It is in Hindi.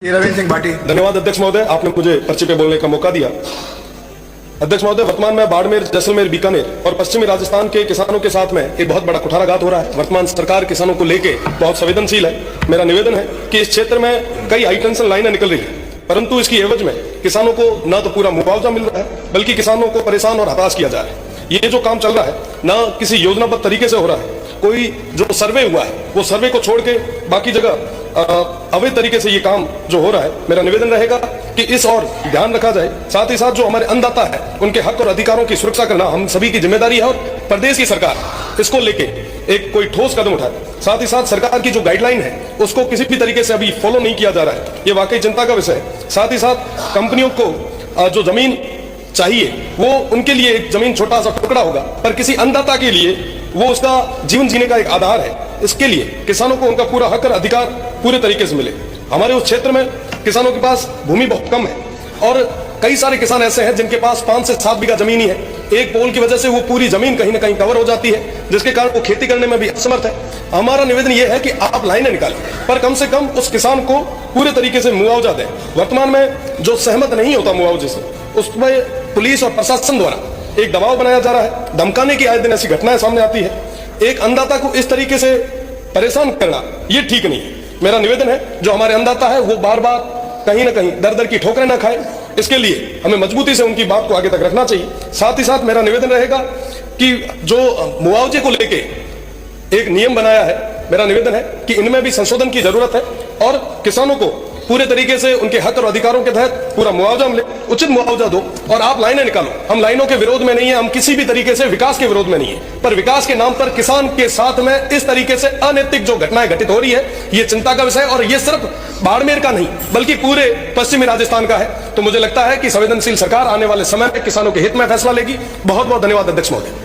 रविंद्र सिंह भाटी। धन्यवाद अध्यक्ष महोदय, आपने मुझे पर्चे पे बोलने का मौका दिया। अध्यक्ष महोदय, वर्तमान में बाड़मेर, जैसलमेर, बीकानेर और पश्चिमी राजस्थान के किसानों के साथ में एक बहुत बड़ा कुठाराघात हो रहा है। वर्तमान सरकार किसानों को लेके बहुत संवेदनशील है। मेरा निवेदन है कि इस क्षेत्र में कई हाई टेंशन लाइनें निकल रही है, परंतु इसकी एवज में किसानों को न तो पूरा मुआवजा मिल रहा है, बल्कि किसानों को परेशान और हताश किया जा रहा है। ये जो काम चल रहा है न किसी योजनाबद्ध तरीके से हो रहा है। कोई जो सर्वे हुआ है वो सर्वे को छोड़ के बाकी जगह अवैध तरीके से ये काम जो हो रहा है। मेरा निवेदन रहेगा कि इस और ध्यान रखा जाए। साथ ही साथ जो हमारे अन्नदाता है उनके हक और अधिकारों की सुरक्षा करना हम सभी की जिम्मेदारी है और प्रदेश की सरकार इसको लेके एक कोई ठोस कदम उठाए। साथ ही साथ सरकार की जो गाइडलाइन है उसको किसी भी तरीके से अभी फॉलो नहीं किया जा रहा है, ये वाकई चिंता का विषय है। साथ ही साथ कंपनियों को जो जमीन चाहिए वो उनके लिए एक जमीन छोटा सा टुकड़ा होगा, पर किसी अन्नदाता के लिए वो उसका जीवन जीने का एक आधार है। इसके लिए किसानों को उनका पूरा हक और अधिकार पूरे तरीके से मिले। हमारे उस क्षेत्र में किसानों के पास भूमि बहुत कम है और कई सारे किसान ऐसे हैं जिनके पास 5 से 7 बीघा जमीन ही है। एक पोल की वजह से वो पूरी जमीन कहीं ना कहीं कवर हो जाती है, जिसके कारण वो खेती करने में भी असमर्थ है। हमारा निवेदन ये है कि आप लाइनें निकालें, पर कम से कम उस किसान को पूरे तरीके से मुआवजा दें। वर्तमान में जो सहमत नहीं होता मुआवजे से, उसमें पुलिस और प्रशासन द्वारा एक दबाव बनाया जा रहा है, धमकाने की आए दिन ऐसी घटनाएं सामने आती है। एक अन्नदाता को इस तरीके से परेशान करना ये ठीक नहीं है। मेरा निवेदन है जो हमारे अन्नदाता है वो बार बार कहीं ना कहीं दर दर की ठोकरें ना खाए, इसके लिए हमें मजबूती से उनकी बात को आगे तक रखना चाहिए। साथ ही साथ मेरा निवेदन रहेगा कि जो मुआवजे को लेके एक नियम बनाया है, मेरा निवेदन है कि इनमें भी संशोधन की जरूरत है और किसानों को पूरे तरीके से उनके हक और अधिकारों के तहत पूरा मुआवजा मिले, उचित मुआवजा दो और आप लाइनें निकालो। हम लाइनों के विरोध में नहीं है, हम किसी भी तरीके से विकास के विरोध में नहीं है, पर विकास के नाम पर किसान के साथ में इस तरीके से अनैतिक जो घटनाएं घटित हो रही है ये चिंता का विषय है और ये सिर्फ बाड़मेर का नहीं बल्कि पूरे पश्चिमी राजस्थान का है। तो मुझे लगता है कि संवेदनशील सरकार आने वाले समय में किसानों के हित में फैसला लेगी। बहुत बहुत धन्यवाद अध्यक्ष महोदय।